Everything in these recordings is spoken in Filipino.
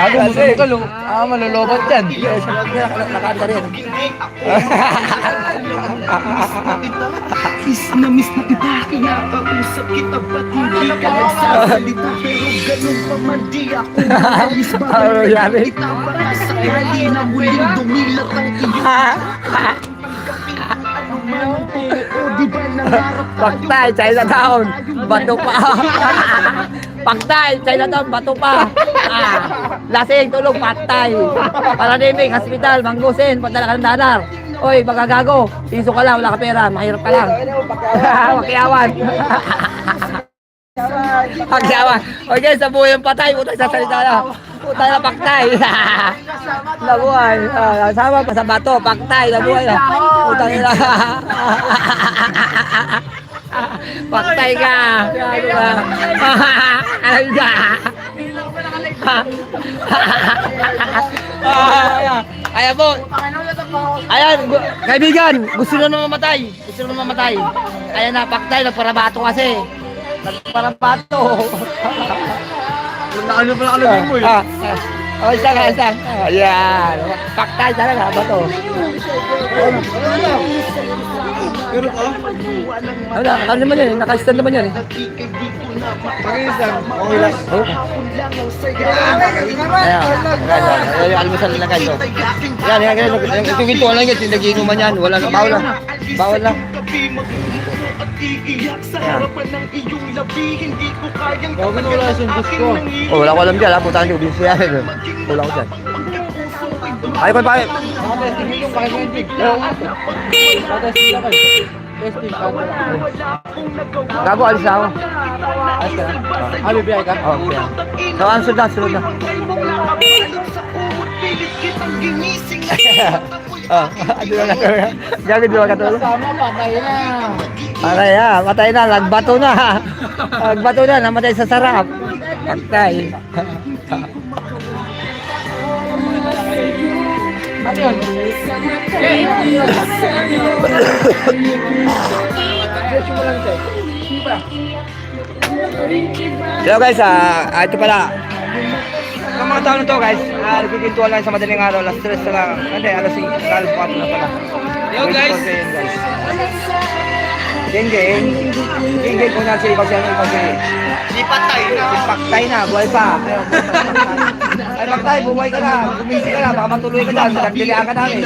Gago mo sa lugal, oh. Malulobot yan. Yes, nakanta rin. Miss na kita, kinakausap kita, ba't hindi ka nagsasalita? Pero ganun pa man di ako makalis ba? Ano yan? Kita baka sakali na muling dumilat ang iyong Paktay, Chinatown, bato pa. Paktay, Chinatown, bato pa. Lasing, tulog, patay. Paranimik, hospital, manggusin, padala ka ng danar. Oy, magagago, piso ka lang, wala ka pera, mahirap ka lang. Makiawan. Makiawan. Okay, sa buhay yung patay, puto sa salita na. Puta na paktay. Nabuhay. Sama pa sa bato, paktay, nabuhay na. Puta nila. Paktay ka. Ay ka. Ayan po. Ayan, kaibigan, gusto na mamatay. Gusto na mamatay. Ayan na, paktay, nagparabato kasi. Nagparabato. Ano pala kalagay mo, eh? Oh, isa. Ayan. Paktay talaga, bato. Pero ka? Ano naman yan, naka-stand naman yan. Pakisan. Okay lang. Oh. Ayan, almusal na kayo. Yan. Itong gintuan lang yan, tinaginuman yan. Wala na, bawal na. Bawal na. Bago na wala siyang gusto. Oh, wala ko alam dyan, ha? Punta nyo, binsi yan. Wala ko dyan. Ay, pa. Testing yung pakikinig. Testing lang kayo. Testing. Gago, alis na ako. Ayos ka na? Bibiyay ka? Oh, okay. So, ang sunod na. Ano na lang. Gago, di ba katulog? Sama, patay na. Patay na, nagbato na. Nagbato na, namatay sa sarap. Patay. Ano yun? Diretso mo lang ito. Hello guys, ito pala. Ang mga tao na to guys, nagkikintuan lang sa madaling araw, alas 3 na lang. Hindi, alas 5, alas 4 na pala. Hello guys. Geng, kung nasa ikaw siya, Di patay na. paktay na, buhay pa. Ay, paktay, buhay ka na, gumising ka na, baka matuloy ka dyan, nagdilihan ka namin.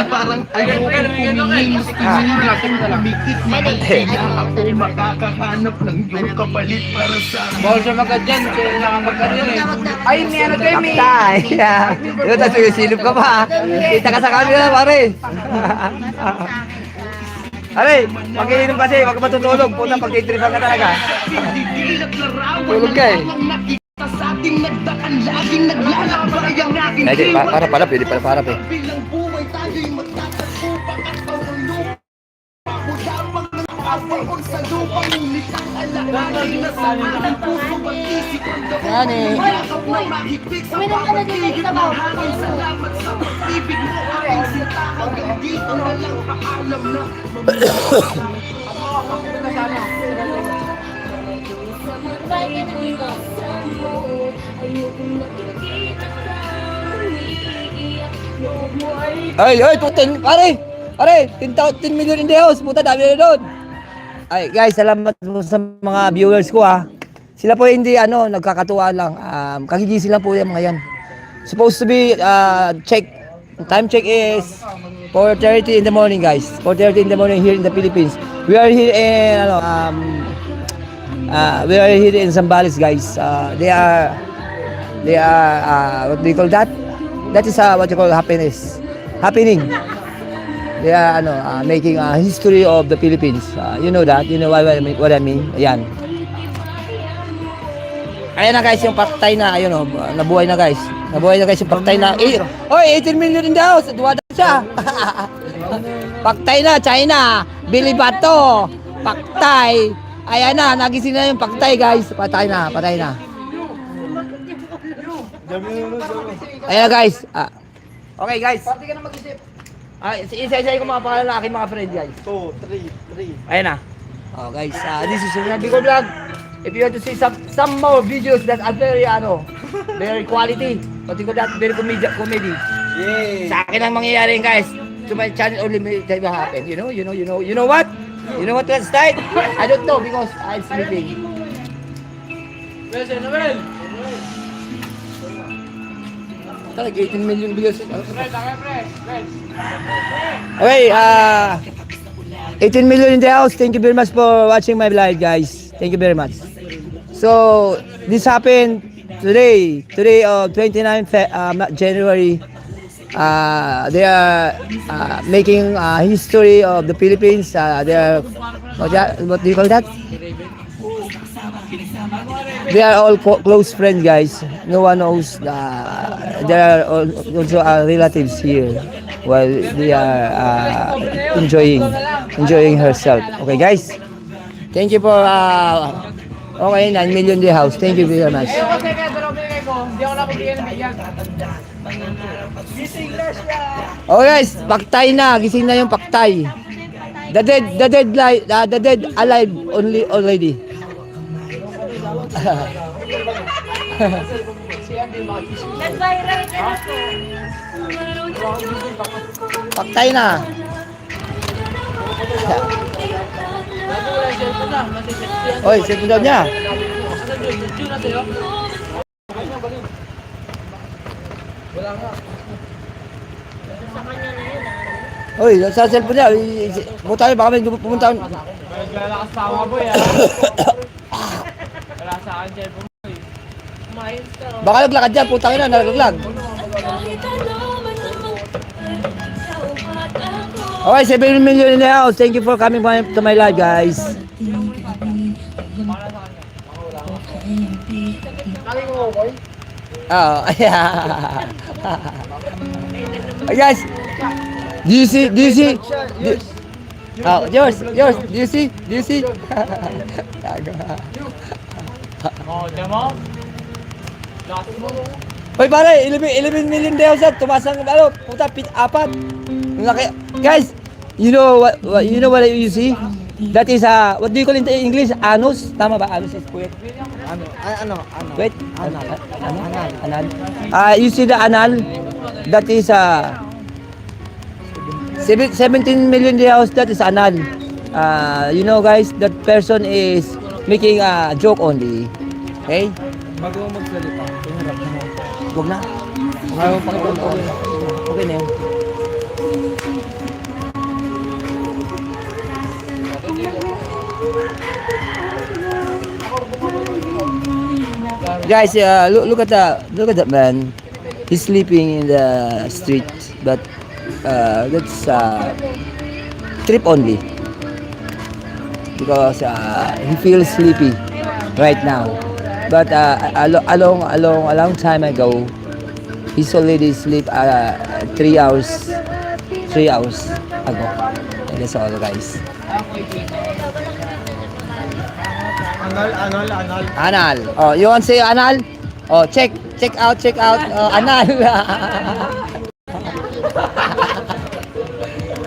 Parang ayaw ko kumingin. Mikit makikita ako makakahanap ng iyong kapalit para sa akin. Bawal siya magad dyan. Siya lang ang magad yun, eh. Ay, may ano tayo, may... Paktay. Yun, tapos silip ka pa. Kita ka sa camera, pare. Aray, mag-iinom kasi, wag ka matutulog. Puta, pag-itripan ka talaga. Tulog ka eh. Para, pwede para eh. Yan eh. Uminom ka na din ng sabaw. Ay, pare, 10 million in the house, puta, dami na doon. Ay, guys, salamat po sa mga viewers ko, ha. Sila po hindi, nagkakatuwa lang. Kagigising lang po yung mga yan. Supposed to be, time check is 4:30 in the morning, guys. 4:30 in the morning here in the Philippines. We are here in, Zambales, guys. They are, what do you call that? That is what you call happening. They are making a history of the Philippines. You know that? You know what I mean? Ayan. Ayan na guys, yung paktay na, ayun nabuhay na guys. Nabuhay na guys yung paktay na. Oy, 18 million in the house. Duwada siya. Paktay na, China. Billy Bato. Paktay. Ayan na, nagising na yung paktay guys. Patay na. Ayan na guys. Okay guys. Pati ka na mag-isip. Isa-isa ko mga pangalan ng aking mga friend guys. 2, 3. Ayan na. Oh guys, this is Bicol Vlog. If you want to see some more videos that are very Very quality. What do you call that? Very comedy. Sa akin ang mangyayari guys. To my channel only may time happen. You know what? You know what last night? I don't know because I'm sleeping. Talag 18 million views. Okay, 18 million in the house. Thank you very much for watching my live, guys. Thank you very much. So, this happened today, 29th January. They are making history of the Philippines. They are, what do you call that? They are all close friends, guys. No one knows. There are also relatives here while they are enjoying herself. Okay, guys. Thank you for okay, 9 million the house. Thank you very much. Kasi kaya dalawang binigay ko, hindi ako nakabigyan ng bigyan. Okay guys, paktay na. Gising na yung paktay. The dead alive only already. Nag-viral ka na to. Paktay na. Oy, cellphone daw niya. Oy, sa cellphone niya. Pumunta tayo, baka may pumunta. Lalakas pa ako boy Wala sa akin cellphone mo eh. Baka naglakad dyan, putang ina, nalaglag. Okay, 7 million in the house. Thank you for coming to my live, guys. Oh, yeah. Guys, do you see? Oh, yours. Do you see? Oh, demo? Lakas mo. Hoy pare, 11 million daw sa tumasang puta apat. Laki. Guys, you know what you see? That is what do you call it in English? Anus, tama ba? Anus is puwet. Ano? Wait. Anal. You see the anal? That is 17 million the house. That is anal. You know guys, that person is making a joke only. Okay? Bago mo magsalita, pinarap mo. Huwag na. Okay na yun. Guys, look at that man. He's sleeping in the street, but that's trip only because he feels sleepy right now. But a long time ago, he's already sleep 3 hours ago. And that's all, guys. Anal. Oh, you want to say anal? Oh, check out. Anal.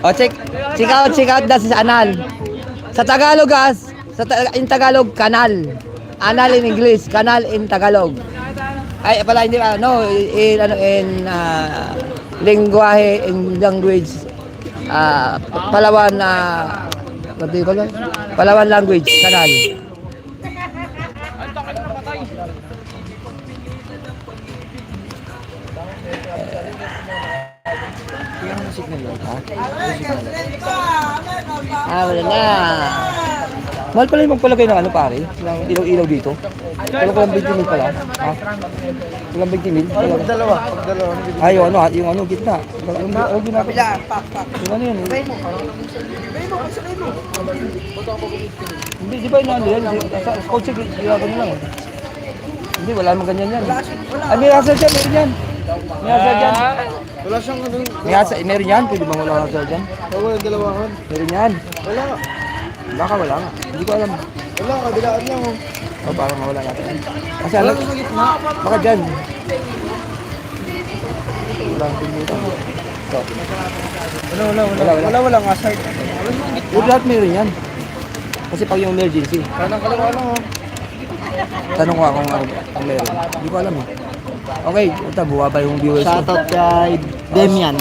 Oh, check out. That is anal. Sa Tagalog, guys. In Tagalog, kanal. Anal in English, kanal in Tagalog. Ay, pala hindi no in lengguwahe in language Palawan what do you call it? Palawan language, kanal. Wala na. Mahal pala yung magpalagay ng pare, ng ilaw-ilaw dito. Walang 20 mil pala. Ha? Walang 20 mil. Pag dalawa. Ay, yung gitna. Yung gitna. Yung ano yun? Hindi, di ba yung ano yan? Sa coach, ginagawa nyo lang. Hindi, wala naman ganyan yan. Ay, may hasal dyan, meron yan. May hasal dyan. Wala siyang ano. Meron yan, pwede bang wala hasal dyan? Wala dalawahan. Meron yan. Wala. Baka wala nga. Hindi ko alam. Wala, kabilaan lang. O, parang wala natin. Kasi alam, baka dyan. Walang pinito. So, Wala nga side. yung lahat meron yan. Kasi pag yung emergency, Kanang kalawa lang. tanong ko kung ang meron. Hindi ko alam eh. Okay, ito, bumaba yung viewers ko. Shoutout kay Demian.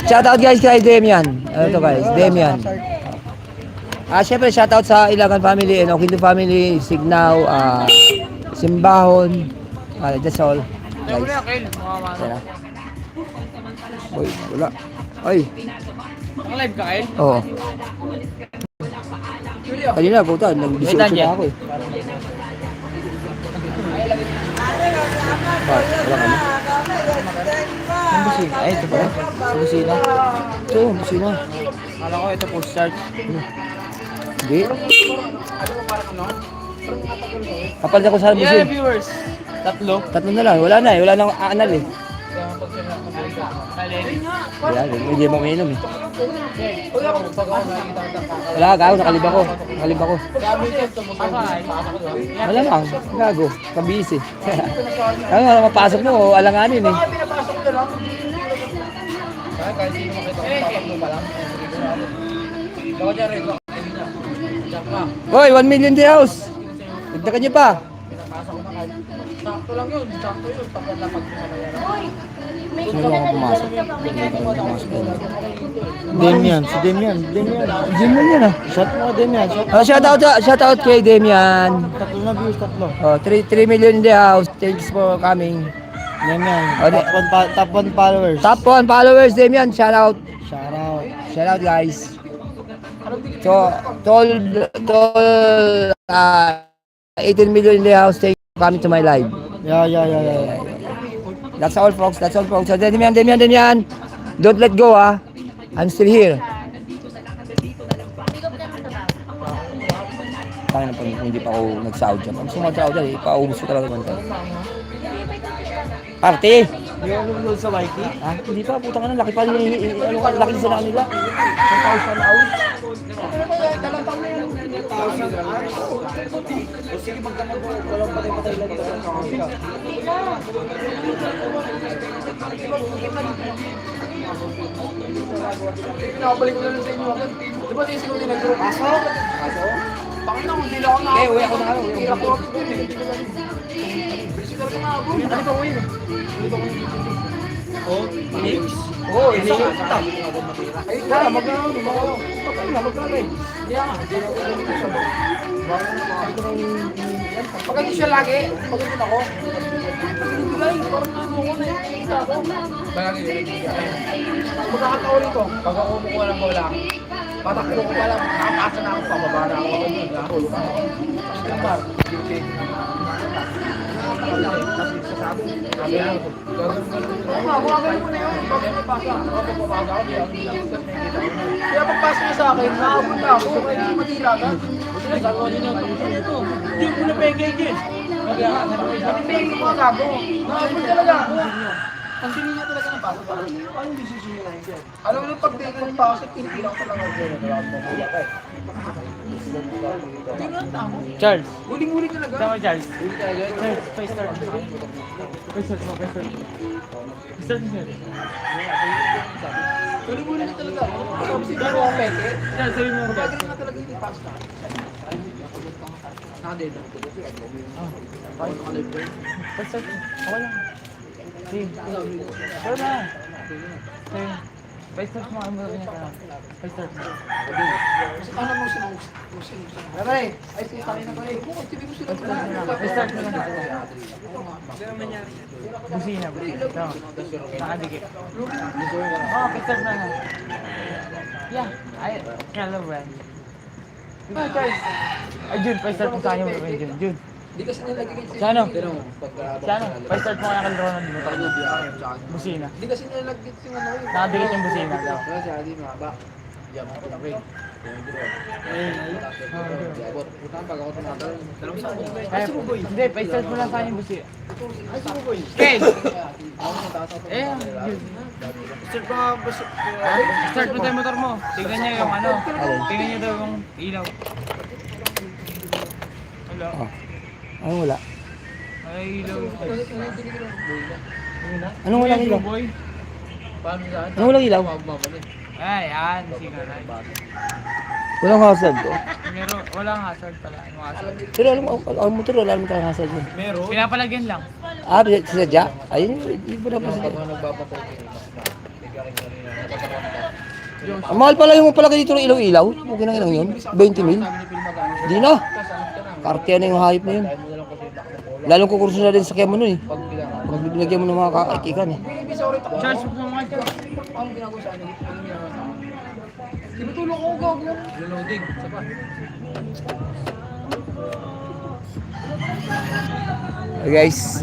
Shoutout guys kay Demian. Ano to guys? Demian. Syempre shoutout sa Ilagan family, Enoquito family, Signaw, Simbahon. That's all. Guys. Sana. Uy, wala. Ay. Live ka, Kyle? Oo. Kanina, puta, nag-18 na ako eh. Wala ka na. Ang busina. Ay, ito pala. Ang busina. Ito, busina. Kala ko ito full start. Hindi. Kapal ako sa busina. viewers. Tatlo. Tatlo na lang, wala na eh. Wala nang aanal eh. Wala, hindi mo uminom eh. Wala, gago, nakaliba ko. Wala lang, gago, kabis eh. Ano nga, mapasok mo, alanganin eh. Hoy, 1 million day house. Dagdagan niyo pa. Sino ako pumasok? Demian. Demian yan ah. Shout mo ka Demian. Shoutout kay Demian. Tatlo na views, tatlo. 3 million in the house. Thanks for coming. Demian. Oh, Top 1 followers. Top 1 followers, Demian. Shoutout. Shoutout. Shoutout guys. So, tol 18 million in the house. Thanks for coming to my live. Yeah. That's all folks. So, Demian. Don't let go ah. I'm still here. Kaya na pag hindi pa ako nag-sound dyan. Pag sumag-sound dyan, ipaubos ko talaga naman tayo. Arte! Hindi ako nanonood sa Mikey. Hindi pa, putang ano, laki pa laki sa kanila. 1,000 hours. Sige, magkano po. Walang patay-patay lang ito. Pinakabalik ko na lang sa inyo agad. Di ba sisigaw din nag-group? Aso? Bakit na, hindi lang ako na. Uwi ako na ako. Hindi ako ako. Bisigar ka nga ako. Ano ba uwi? Oo, hindi ko. Ay, kaya, magkano eh. Kaya nga, hindi ako pag hindi siya lagi, pag hindi ako, bigay, parang ano ko na yung ako. Magkakataon ito, pag ako kumukuha ng bola, patakbo ko pala, nakapasa na ako, pababa na ako. Stimbar, Gagawin mo na yun. Kaya pagpasok niya sa akin, nakabot na ako. Kaya hindi matira ka. Hindi ko na pengege. Pati-pengege ko gago. Nakabot talaga ako. Ang tingin niya talaga ng pasok. Anong decision niya na yun? Alam mo yung pag-take ng pasok, hindi lang talaga ako. Charles. Huling-huli talaga. Tama, Charles. Charles, huling-huli na talaga. Kasi pero ang peke. Pagkagaling na talaga yung pasta. Nakadid. Pa-start mo ang mga ganyan. Pa-start mo. Kasi ano mo sila? Pare, ay sige tayo na pare. Kung TV mo sila. Pa-start mo lang. Busina. Tama. Nakadikit. Pa-start mo lang. Yeah. Hello, Brad. Charles. Ay, Jun. Pa-start mo sa akin. Jun. Hindi kasi nilagay kasi. Sano? Pagka Sano? Pa-start mo kaya kay Ronald. Busina. Hindi kasi nilagay yung ano yun. Nakadikit yung busina daw. Kasi hindi mahaba. Diyan ako lang rin. Putang pag ako tumatalo. Hindi, pa-start mo lang sa akin yung busina. Ay, sumuboy. Ken! Ako na tatapo. Start mo nga, start mo tayo motor mo. Tingnan niya yung ano. Tingnan niyo daw yung ilaw. Wala. Ano wala? Ay, ilaw. Anong walang ilaw? Boy. Paano saan? Anong walang ilaw? Ay, yan. Sigaran. Walang hazard. Walang hazard pala. Ano hazard? Pero alam mo, motor, wala naman talagang hazard mo. Pinapalagyan lang. Sinadya? Ayun, hindi mo na pa siya. Ang mahal pala yung palagay dito ng ilaw-ilaw. Okay na yun. 20 mil. Hindi na. Kartiya na yung hype na yun. Lalong kukurso na din sa kemo nun eh. Pag binigyan mo ng mga kaikikan eh. Charge mo mga ito. Di ba tulong ko gagawin? Reloading. Sapa. Okay guys.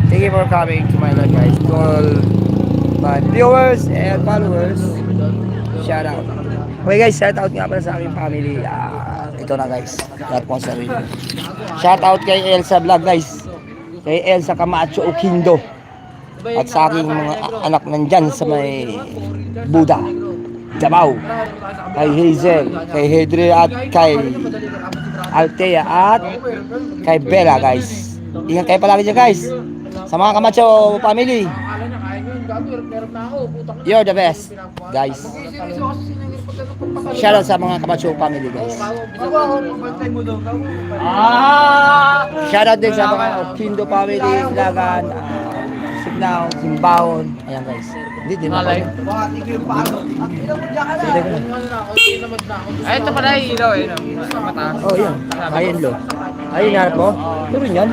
Thank you for coming to my live guys. To all my viewers and followers. Shout out. Okay guys, shout out nga pala sa aking family. Ito na guys. Lahat po sa sarili. Shout out kay Elsa Vlog guys. Kay Elsa Camacho Oquindo. At sa aking mga anak nandyan sa may Buda, Davao. Kay Hazel, kay Hedre at kay Altea at kay Bella guys. Ingat kayo palagi dyan guys. Sa mga Camacho family. You're the best guys. Shoutout sa mga Camacho family guys. Shoutout din sa mga Oquindo family, Lagan, Signao, Simbahon. Ayan guys. Hindi din ako. Ay, ito pala yung ilaw eh. Mataas. Oh, yun. Ayun lo. Ayun, harap mo. Pero yan.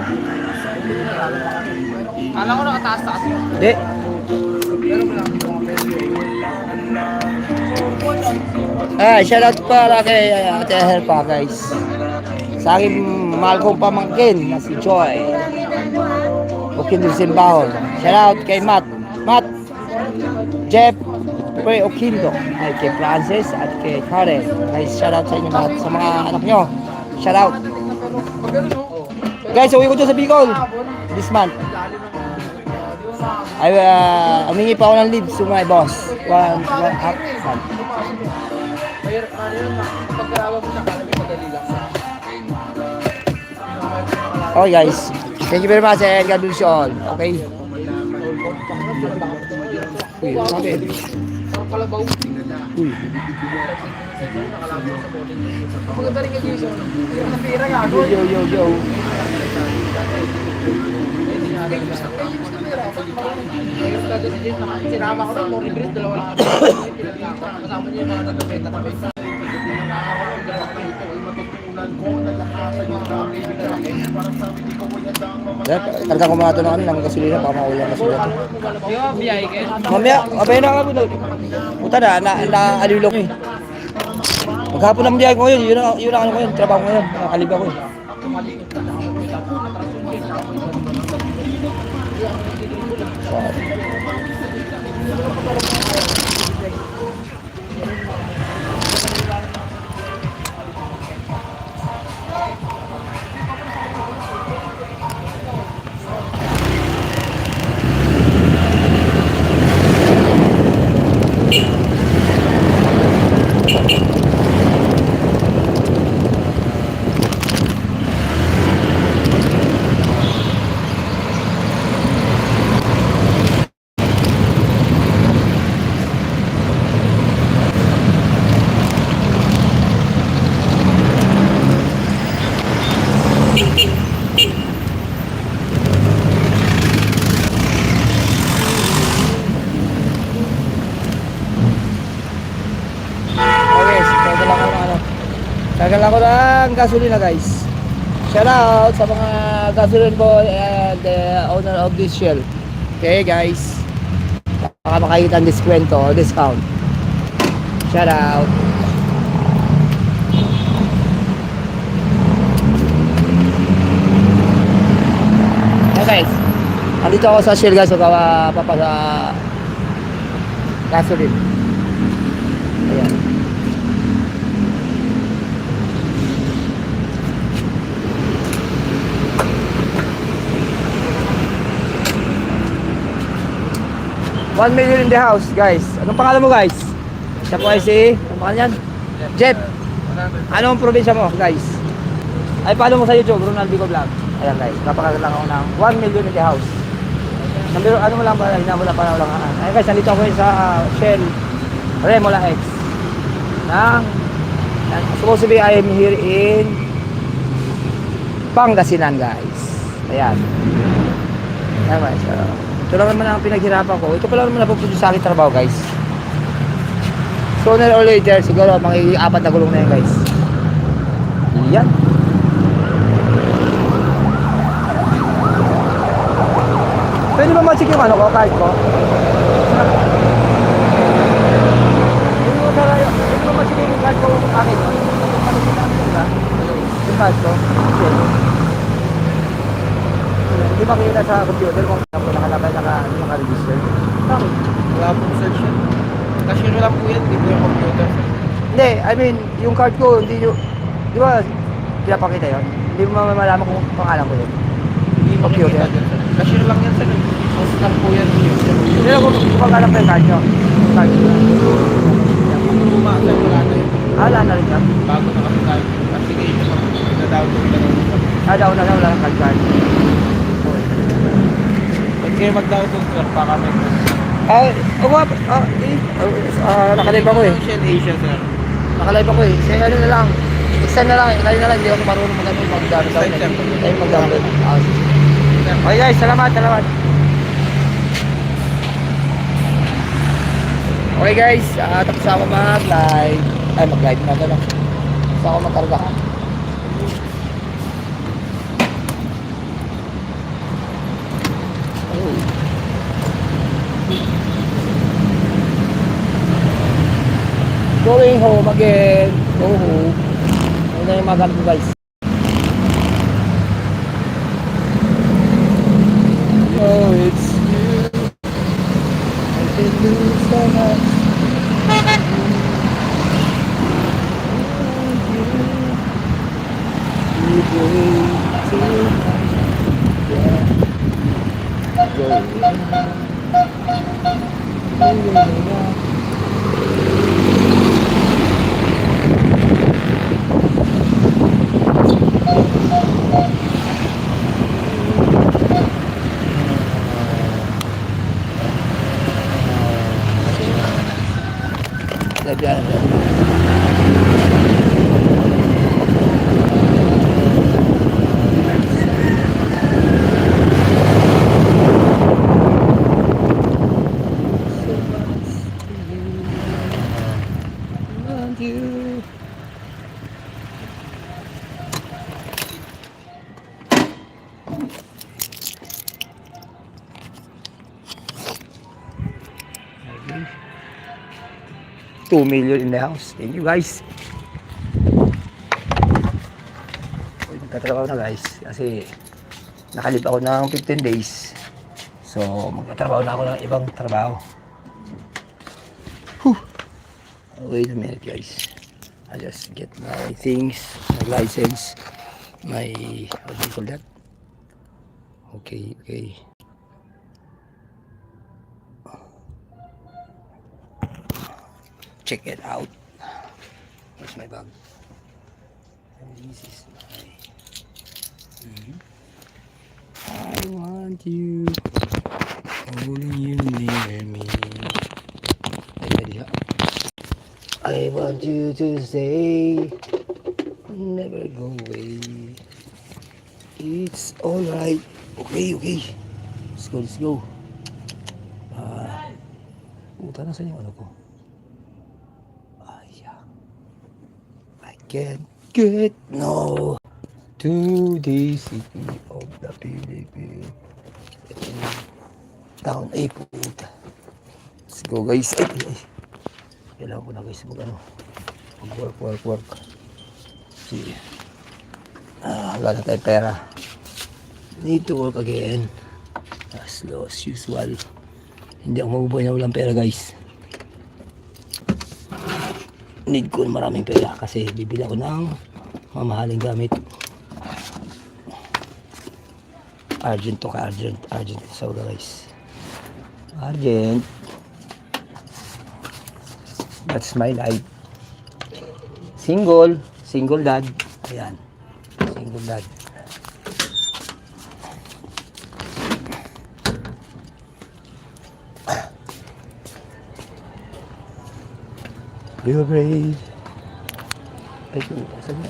Kala ko nakataas-taas yun. Hindi. Shoutout para kay Ate Herpa guys. Sa aking mahal kong pamangkin na si Joy. Oquindo Simbahon. Shoutout kay Matt. Jeff Pre Oquindo. Ay kay Francis at kay Karen. Guys, shoutout sa inyo lahat. Sa mga anak nyo. Shoutout. Guys, uwi ko dyan sa Bicol. This month. Ay, humingi pa ako ng leave to my boss. One month. Okay guys, thank you very much and God bless you all. Okay. Uy, bakit? Uy. Maganda rin ka Jason. Pira nga ako. Yo. Sinama ko na, more libre, dalawa lang. Kasama niya yung mga nagpapeta kami. Karga ko mga ito na ng gasolina para maulan na sila. Di ba, biyay kayo? Mamaya, abay na nga po doon. Puta na alilong eh. Maghapon ang biyay ko ngayon, yun ang ano ko yun, trabaho ko ngayon, nakaliba ko eh. Tagal ako ng gasolina guys. Shout out sa mga gasoline boy and the owner of this shell. Okay guys. Baka makakita ng diskwento o discount. Shout out. Okay guys. Andito ako sa shell guys. Papa sa gasoline. Ayan. $1 million in the house, guys. Anong pangalan mo, guys? Siya po ay si... Anong pangalan yan? Jeff. Anong probinsya mo, guys? Ay, follow mo sa YouTube, Ronald Bico Vlog. Ayan, guys. Napakagal lang ako ng $1 million in the house. Number, ano mo lang pala, hinamula pa lang. Ayan, guys. Nandito ako sa Shell Remola X ng Supposed to be I am here in Pangasinan, guys. Ayan. Ayan, guys. Ito lang naman ang pinaghirapan ko. Ito pala naman napupunta sa aking trabaho, guys. Sooner or later, siguro, mga 4 na gulong na yan, guys. Yan. Pwede ba ma-check yung ano ko, card ko? Pwede ba ma-check yung card ko akin? Yung card ko? Hindi makikita sa computer kung nakalabay, naka-register. Bakit? Wala pong search yan. Cashier lang po yan, di po yung computer. Hindi, I mean, yung card ko, hindi nyo, di ba, pinapakita yun? Hindi mo malaman kung pangalan ko yun. Hindi Computer. makikita dyan, sir. Cashier lang yan, sir. Post lang po yan. Hindi ako kung pangalan pa yung card nyo. Yung card nyo. Yung umaasay, wala na yun. Wala na rin yan. Bago na kasi tayo. Application. Na-download na lang. Daw na wala kang card. Pag kayo mag-download, sir, baka may Nakalive ako eh. Social Asia, sir. Nakalive ako eh. Sige, ano na lang. Extend na lang. Extend na lang. Hindi ako marunong mag-download. Tayo mag-download. Okay guys, salamat. Okay guys, tapos ako mag-live. Ay, mag-live na lang. Tapos ako mag-karga. Going home again. Go home. Ano na yung mga gamit ko guys. Oh, it's you. I can do so much. You do too much. Yeah. You. 2 million in the house. Thank you guys. Magtatrabaho na guys kasi nakalip ako ng 15 days. So magtatrabaho na ako ng ibang trabaho. Wait a minute guys. I just get my things, my license, my, what do you call that? Okay. Check it out. Where's my bag? This is my... I want you, holding you near me. I want you to stay, never go away. It's alright. Okay. Let's go. Puta, nasa yung ano ko? I can't get no to the city of the Philippines. Town, puta. Let's go guys. Kailangan ko na guys work. See. Wala na tayong pera. Need to work again. As low as usual. Hindi ako mabubuhay na walang pera guys. Need ko maraming pera kasi bibili ako ng mamahaling gamit. Argent sa guys. Argent. That's my life. Single dad. Ayan. Single dad. Be brave. Ay, saan na?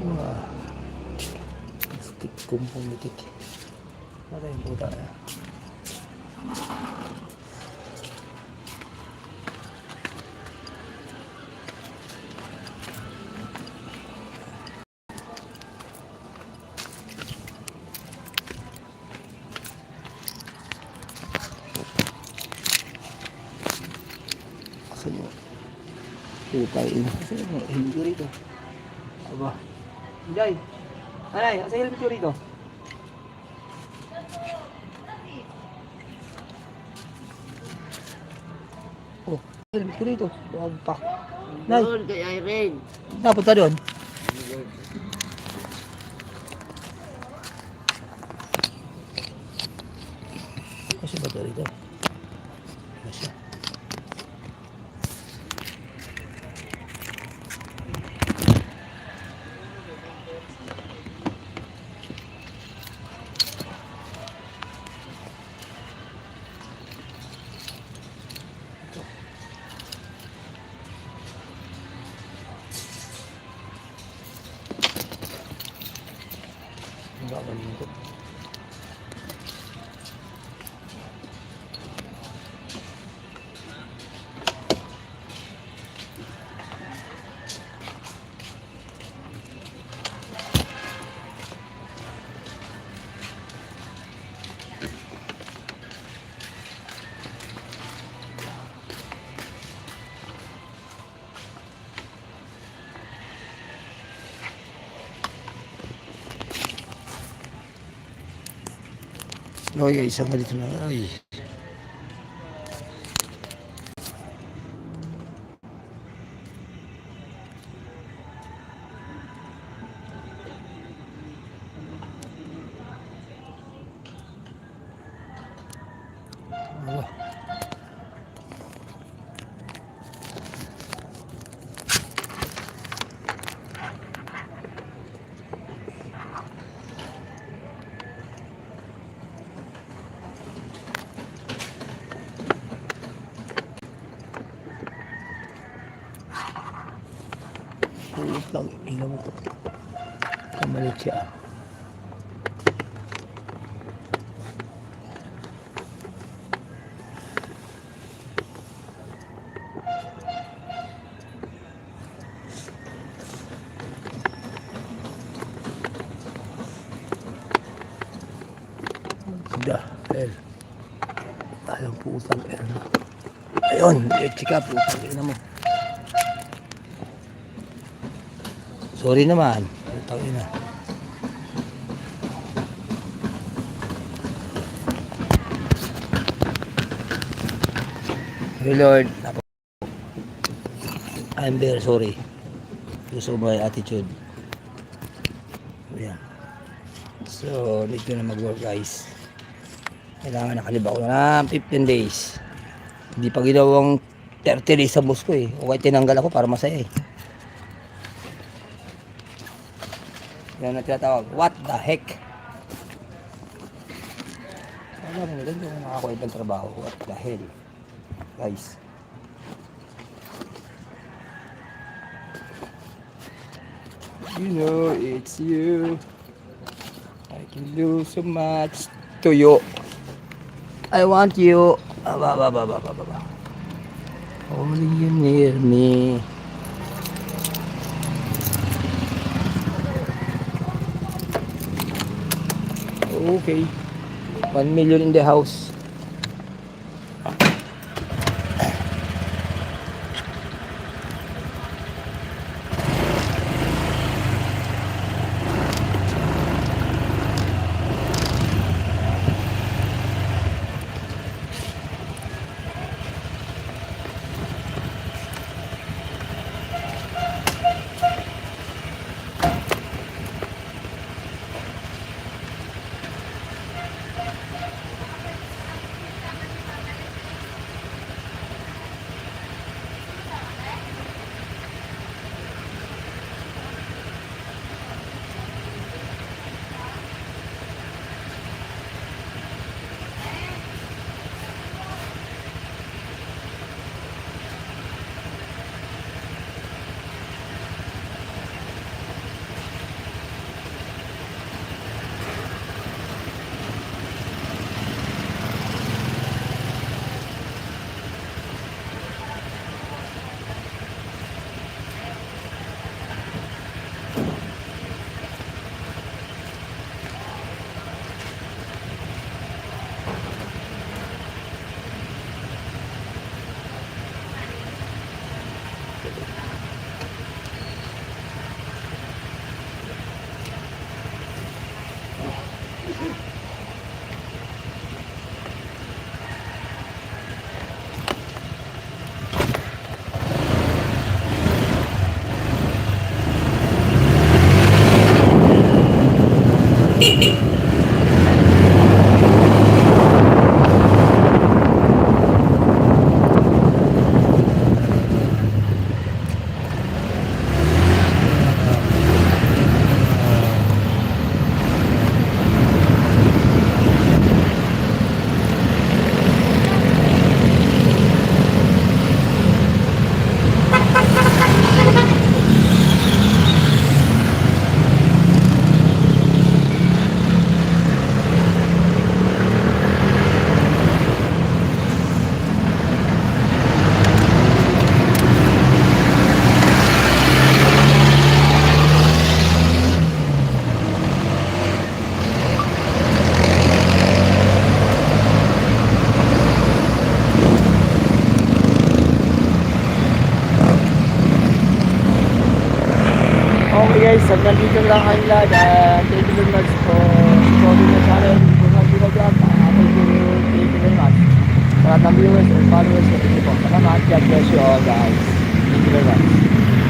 Wah. Stick kumpong itik. Ano yung puta na? Kasi yung puta yun. Kasi yung helmet ko rito. Aba. Jai. Anay, asa helmet ko rito? Oh, helmet ko rito. Huwag pa. Nay. Doon kay Irene. Napunta doon. Kasi ba ito rito? Kasi. Enggak menyentuh. Oh iya, isang dito na. Ay. Allah. Pulit lang, tingnan mo ito. Kamalit siya. Sudah, El. Ayaw po utang, El. Ayun, chika po utang, ina mo. Sorry naman. Utang ina. Hey Lord, I'm very sorry because of my attitude. Yeah. So, dito na mag-work guys. Kailangan nakaliba ko na 15 days. Hindi pa ginawang 30 days sa boss ko eh. O kaya tinanggal ako para masaya eh. Yan na tinatawag. What the heck? Alam mo, ganyan yung makakuha ibang trabaho. What the hell? Guys. You know, it's you. I can do so much to you. I want you. Only you near me. Okay. 1 million in the house. Okay guys, hanggang dito lang ang lahat. Thank you very much for supporting the channel. Kung hindi na dyan, thank you very much. Sa lahat ng viewers and followers, thank you po. Salamat. God bless you all guys. Thank you very much.